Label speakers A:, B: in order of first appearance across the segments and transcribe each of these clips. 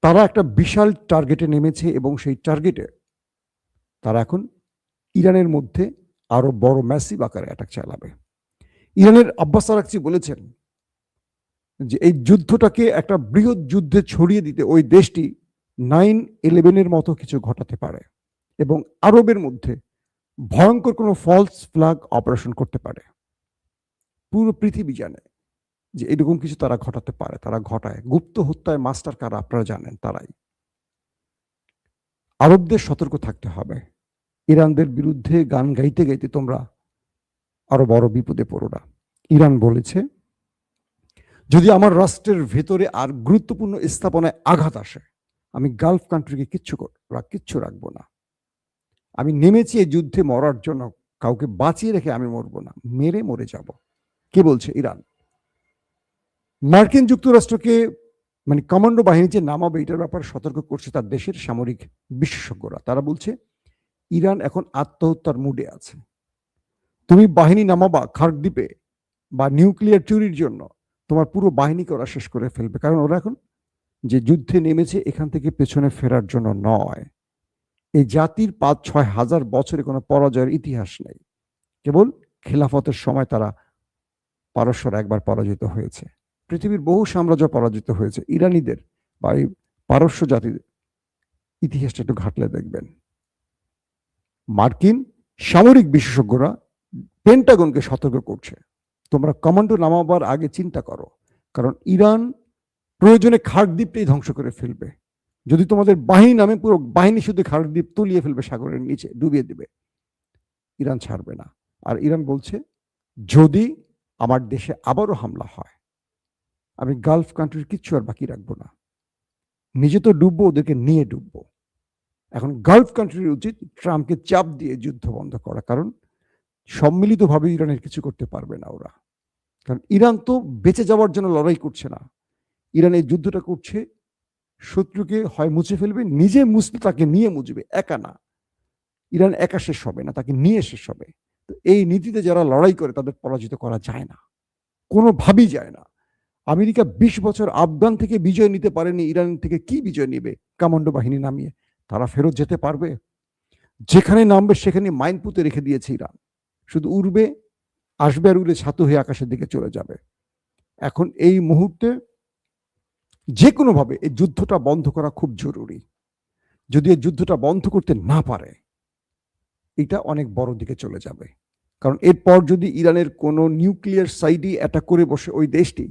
A: তারা একটা বিশাল টার্গেটে নেমেছে এবং সেই টার্গেটে তারা এখন ইরানের মধ্যে আরো বড় ম্যাসিভ আকারে অ্যাটাক চালাবে। ইরানের আব্বাস আরাকচি বলেছেন যে এই যুদ্ধটাকে একটা বৃহৎ যুদ্ধে ছড়িয়ে দিতে ওই দেশটি 9/11 মতো কিছু ঘটাতে পারে এবং আরবের মধ্যে ভয়ঙ্কর কোনো ফলস ফ্ল্যাগ অপারেশন করতে পারে। পুরো পৃথিবী জানে যে এরকম কিছু তারা ঘটাতে পারে, তারা ঘটায়। গুপ্ত হত্যায় মাস্টার কারা আপনারা জানেন, তারাই। আরবদের সতর্ক থাকতে হবে। ইরানদের বিরুদ্ধে গান গাইতে গাইতে তোমরা আরো বড় বিপদে পড়ো না। ইরান বলেছে যদি আমার রাষ্ট্রের ভেতরে আর গুরুত্বপূর্ণ স্থাপনায় আঘাত আসে, আমি গালফ কান্ট্রিকে কিচ্ছু রাখবো না। আমি নেমেছি এই যুদ্ধে মরার জন্য, কাউকে বাঁচিয়ে রেখে আমি মরবো না, মেরে মরে যাব। কে বলছে? ইরান। মার্কিন যুক্তরাষ্ট্রকে কমান্ডো বাহিনী যে নামাবে এটার ব্যাপারে সতর্ক করছে তার দেশের সামরিক বিশেষজ্ঞরা। তারা বলছে ইরান এখন আত্মহত্যার মুডে আছে। তুমি বাহিনী নামাবা খার্ক-দ্বীপে বা নিউক্লিয়ার চুরির জন্য, তোমার পুরো বাহিনীকে ওরা শেষ করে ফেলবে। কারণ ওরা এখন যে যুদ্ধে নেমেছে এখান থেকে পেছনে ফেরার জন্য নয়। এই জাতির 5-6 হাজার বছরে কোনো পরাজয়ের ইতিহাস নেই। কেবল খেলাফতের সময় তারা পারস্যরা একবার পরাজিত হয়েছে। পৃথিবীর বহু সাম্রাজ্য পরাজিত হয়েছে। ইরানিদের বা এই পারস্য জাতির ইতিহাসটা একটু ঘাটলে দেখবেন। মার্কিন সামরিক বিশেষজ্ঞরা পেন্টাগনকে সতর্ক করছে, তোমরা কমান্ডো নামাবার আগে চিন্তা করো, কারণ ইরান প্রয়োজনে খার্ক-দ্বীপটাই ধ্বংস করে ফেলবে। যদি তোমাদের বাহিনী নামে, পুরো বাহিনী শুধু খার্ক-দ্বীপ তলিয়ে ফেলবে, সাগরের নিচে ডুবিয়ে দেবে। ইরান ছাড়বে না। আর ইরান বলছে যদি আমার দেশে আবারও হামলা হয়, আমি গালফ কান্ট্রির কিচ্ছু আর বাকি রাখবো না। নিজে তো ডুববো, ওদেরকে নিয়ে ডুববো। এখন গালফ কান্ট্রির উচিত ট্রাম্পকে চাপ দিয়ে যুদ্ধ বন্ধ করা, কারণ সম্মিলিতভাবে ইরানের কিছু করতে পারবে না ওরা। কারণ ইরান তো বেঁচে যাওয়ার জন্য লড়াই করছে না, ইরান এই যুদ্ধটা করছে শত্রুকে হয় মুছে ফেলবে, নিজে মুছলে তাকে নিয়ে মুছবে, একা না। ইরান একা শেষ হবে না, তাকে নিয়ে শেষ হবে। তো এই নীতিতে যারা লড়াই করে তাদের পরাজিত করা যায় না, কোনোভাবেই যায় না। আমেরিকা 20 বছর আফগান থেকে বিজয় নিতে পারেনি, ইরান থেকে কি বিজয় নিবে কমান্ডো বাহিনী নামিয়ে? তারা ফেরত যেতে পারবে? যেখানে নামবে সেখানে মাইন পুঁতে রেখে দিয়েছে ইরান, শুধু উড়বে, আসবে আর উড়ে ছাতু হয়ে আকাশের দিকে চলে যাবে। এখন এই মুহূর্তে যে কোনোভাবে এই যুদ্ধটা বন্ধ করা খুব জরুরি। যদি এই যুদ্ধটা বন্ধ করতে না পারে, এটা অনেক বড় দিকে চলে যাবে। কারণ এরপর যদি ইরানের কোনো নিউক্লিয়ার সাইডই অ্যাটাক করে বসে ওই দেশটি,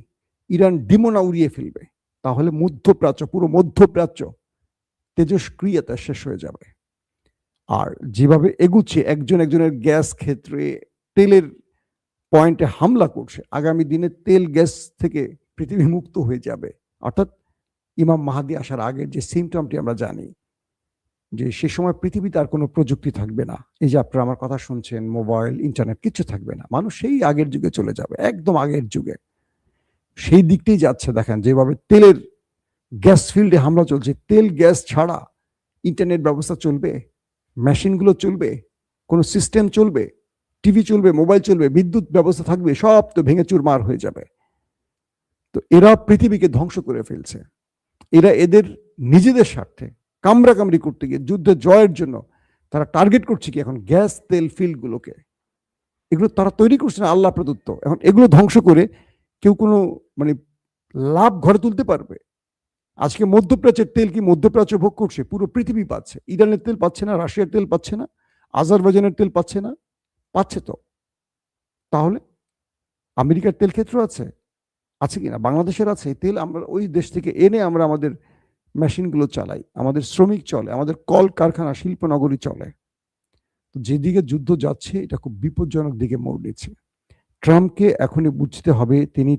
A: ইরান ডিমোনা উড়িয়ে ফেলবে, তাহলে মধ্যপ্রাচ্য, পুরো মধ্যপ্রাচ্য তেজস্ক্রিয়তা শেষ হয়ে যাবে। আর যেভাবে এগুচ্ছে, একজন একজনের গ্যাস ক্ষেত্রে, তেলের পয়েন্টে হামলা করছে, আগামী দিনে তেল গ্যাস থেকে পৃথিবী মুক্ত হয়ে যাবে। অর্থাৎ ইমাম মাহাদি আসার আগের যে সিমটমটি আমরা জানি, যে সে সময় পৃথিবীতে আর কোনো প্রযুক্তি থাকবে না। এই যে আপনারা আমার কথা শুনছেন, মোবাইল, ইন্টারনেট কিচ্ছু থাকবে না। মানুষ সেই আগের যুগে চলে যাবে, একদম আগের যুগে। সেই দিকটাই যাচ্ছে। দেখেন যেভাবে তেলের গ্যাস ফিল্ডে হামলা চলছে, তেল গ্যাস ছাড়া ইন্টারনেট ব্যবস্থা চলবে, মেশিনগুলো চলবে, কোনো সিস্টেম চলবে, টিভি চলবে, মোবাইল চলবে, বিদ্যুৎ ব্যবস্থা থাকবে, সব তো ভেঙে চুরমার হয়ে যাবে। তো এরা পৃথিবীকে ধ্বংস করে ফেলছে। এরা এদের নিজেদের স্বার্থে কামড়াকামড়ি করতে গিয়ে যুদ্ধে জয়ের জন্য তারা টার্গেট করছে কি এখন গ্যাস তেল ফিল্ডগুলোকে। এগুলো তারা তৈরি করছে না, আল্লাহ প্রদত্ত। এখন এগুলো ধ্বংস করে কেউ কোনো লাভ ঘরে তুলতে পারবে? আজকে মধ্যপ্রাচ্যের তেল কি মধ্যপ্রাচ্য ভোগ করছে? পুরো পৃথিবী পাচ্ছে। ইরানের তেল পাচ্ছে না, রাশিয়ার তেল পাচ্ছে না, আজারবাইজানের তেল পাচ্ছে না? পাচ্ছে তো। তাহলে আমেরিকার তেল ক্ষেত্র আছে কিনা? বাংলাদেশের আছে। তেল আমরা ওই দেশ থেকে এনে আমরা আমাদের মেশিনগুলো চালাই, আমাদের শ্রমিক চলে, আমাদের কল কারখানা, শিল্পনগরী চলে। তো যেদিকে যুদ্ধ যাচ্ছে এটা খুব বিপজ্জনক দিকে মোড় নিচ্ছে। ট্রাম্পকে এখনই বুঝতে হবে তিনি